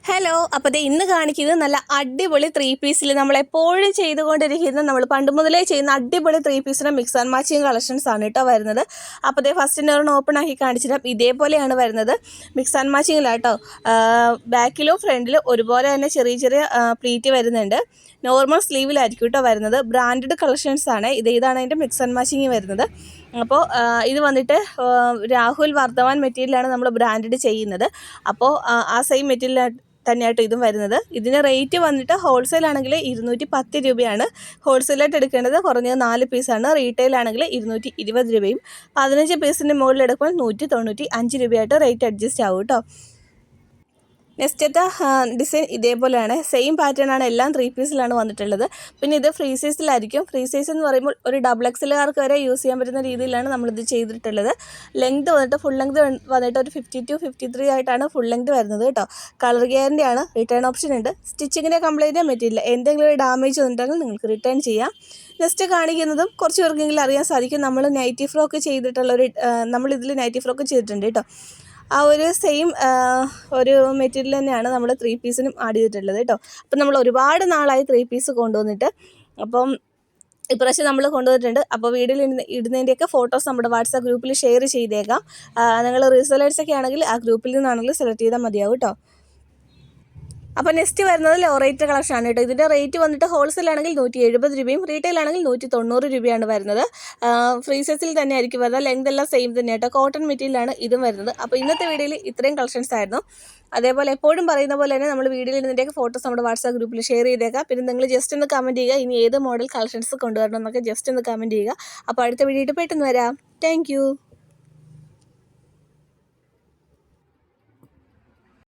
Hello, അപ്പോൾ ദേ ഇന്ന് കാണിക്കുന്നത് നല്ല അടിപൊളി ത്രീ പീസിൽ നമ്മളെപ്പോഴും ചെയ്തുകൊണ്ടിരിക്കുന്ന നമ്മൾ പണ്ട് മുതലേ ചെയ്യുന്ന അടിപൊളി ത്രീ പീസിൻ്റെ മിക്സ് ആൻഡ് മാച്ചിങ് കളക്ഷൻസ് ആണ് കേട്ടോ വരുന്നത്. അപ്പോൾ ദേ ഫസ്റ്റ് ഒരെണ്ണം ഓപ്പൺ ആക്കി കാണിച്ചിട്ട് ഇതേപോലെയാണ് വരുന്നത്. മിക്സ് ആൻഡ് മാച്ചിങ്ങിലാട്ടോ. ബാക്കിലും ഫ്രണ്ടിലും ഒരുപോലെ തന്നെ ചെറിയ ചെറിയ പ്ലീറ്റ് വരുന്നുണ്ട്. നോർമൽ സ്ലീവിലായിരിക്കും കേട്ടോ വരുന്നത്. ബ്രാൻഡഡ് കളക്ഷൻസ് ആണ്. ഇതാണ് അതിൻ്റെ മിക്സ് ആൻഡ് മാച്ചിങ് വരുന്നത്. അപ്പോൾ ഇത് വന്നിട്ട് രാഹുൽ വർദ്ധമാൻ മെറ്റീരിയലാണ് നമ്മൾ ബ്രാൻഡഡ് ചെയ്യുന്നത്. അപ്പോൾ ആ സെയിം മെറ്റീരിയൽ തന്നെയായിട്ട് ഇതും വരുന്നത്. ഇതിന് റേറ്റ് വന്നിട്ട് ഹോൾസെയിൽ ആണെങ്കിൽ 210 രൂപയാണ്. ഹോൾസെയിലായിട്ട് എടുക്കേണ്ടത് കുറഞ്ഞത് 4 പീസാണ്. റീറ്റെയിൽ ആണെങ്കിൽ 220 രൂപയും. 15 പീസിൻ്റെ മുകളിൽ എടുക്കുമ്പോൾ 195 രൂപയായിട്ട് റേറ്റ് അഡ്ജസ്റ്റ് ആവും കേട്ടോ. നെക്സ്റ്റത്തെ ഡിസൈൻ ഇതേപോലെയാണ്. സെയിം പാറ്റേൺ ആണ്. എല്ലാം ത്രീ പീസിലാണ് വന്നിട്ടുള്ളത്. പിന്നെ ഇത് ഫ്രീ സൈസിലായിരിക്കും. ഫ്രീ സൈസ് എന്ന് പറയുമ്പോൾ ഒരു ഡബിൾ എക്സലുകാർക്ക് വരെ യൂസ് ചെയ്യാൻ പറ്റുന്ന രീതിയിലാണ് നമ്മളിത് ചെയ്തിട്ടുള്ളത്. ലെങ്ത് വന്നിട്ട് ഫുൾ ലെങ്ത് വന്നിട്ട് ഒരു 52, 53 ആയിട്ടാണ് ഫുൾ ലെങ്ത് വരുന്നത് കേട്ടോ. കളർ ഗ്യാരണ്ടി ആണ്. റിട്ടേൺ ഓപ്ഷൻ ഉണ്ട്. സ്റ്റിച്ചിങ്ങിൻ്റെ കംപ്ലൈൻറ്റ് മെറ്റീരിയൽ എന്തെങ്കിലും ഒരു ഡാമേജ് വന്നിട്ടുണ്ടെങ്കിൽ നിങ്ങൾക്ക് റിട്ടേൺ ചെയ്യാം. നെക്സ്റ്റ് കാണിക്കുന്നതും കുറച്ച് പേർക്കെങ്കിലും അറിയാൻ സാധിക്കും. നമ്മൾ നൈറ്റി ഫ്രോക്ക് ചെയ്തിട്ടുള്ളൊരു നമ്മളിതിൽ നൈറ്റി ഫ്രോക്ക് ചെയ്തിട്ടുണ്ട് കേട്ടോ. ആ ഒരു സെയിം ഒരു മെറ്റീരിയൽ തന്നെയാണ് നമ്മൾ ത്രീ പീസിനും ആഡ് ചെയ്തിട്ടുള്ളത് കേട്ടോ. അപ്പം നമ്മൾ ഒരുപാട് നാളായി ത്രീ പീസ് കൊണ്ടുവന്നിട്ട്. അപ്പം ഇപ്രാവശ്യം നമ്മൾ കൊണ്ടുവന്നിട്ടുണ്ട്. അപ്പോൾ വീഡിയോയിൽ ഇടുന്നതിൻ്റെയൊക്കെ ഫോട്ടോസ് നമ്മുടെ വാട്സാപ്പ് ഗ്രൂപ്പിൽ ഷെയർ ചെയ്തേക്കാം. നിങ്ങൾ റീസെല്ലേഴ്സൊക്കെ ആണെങ്കിൽ ആ ഗ്രൂപ്പിൽ നിന്നാണെങ്കിൽ സെലക്ട് ചെയ്താൽ മതിയാവും കേട്ടോ. അപ്പോൾ നെക്സ്റ്റ് വരുന്നത് ലോ റേറ്റ് കളക്ഷൻ ആണ് കേട്ടോ. ഇതിൻ്റെ റേറ്റ് വന്നിട്ട് ഹോൾസെയിൽ ആണെങ്കിൽ 170 രൂപയും റീറ്റെയിൽ ആണെങ്കിൽ 190 രൂപയാണ് വരുന്നത്. ഫ്രീ സൈസിൽ തന്നെ ആയിരിക്കും വരുന്നത്. ലെങ്ത് എല്ലാം സെയിം തന്നെ കേട്ടോ. കോട്ടൺ മെറ്റീരിയലാണ് ഇതും വരുന്നത്. അപ്പോൾ ഇന്നത്തെ വീഡിയോയിൽ ഇത്രയും കളക്ഷൻസ് ആയിരുന്നു. അതേപോലെ എപ്പോഴും പറയുന്ന പോലെ തന്നെ നമ്മൾ വീഡിയോയിൽ ഇതിൻ്റെയൊക്കെ ഫോട്ടോസ് നമ്മുടെ വാട്സാപ്പ് ഗ്രൂപ്പിൽ ഷെയർ ചെയ്തേക്കാം. പിന്നെ നിങ്ങൾ ജസ്റ്റ് ഒന്ന് കമൻറ്റ് ചെയ്യുക, ഇനി ഏത് മോഡൽ കളക്ഷൻസ് കൊണ്ടുവരണം എന്നൊക്കെ ജസ്റ്റ് ഒന്ന് കമൻറ്റ് ചെയ്യുക. അപ്പോൾ അടുത്ത വീഡിയോ പെട്ടെന്ന് വരാം. താങ്ക്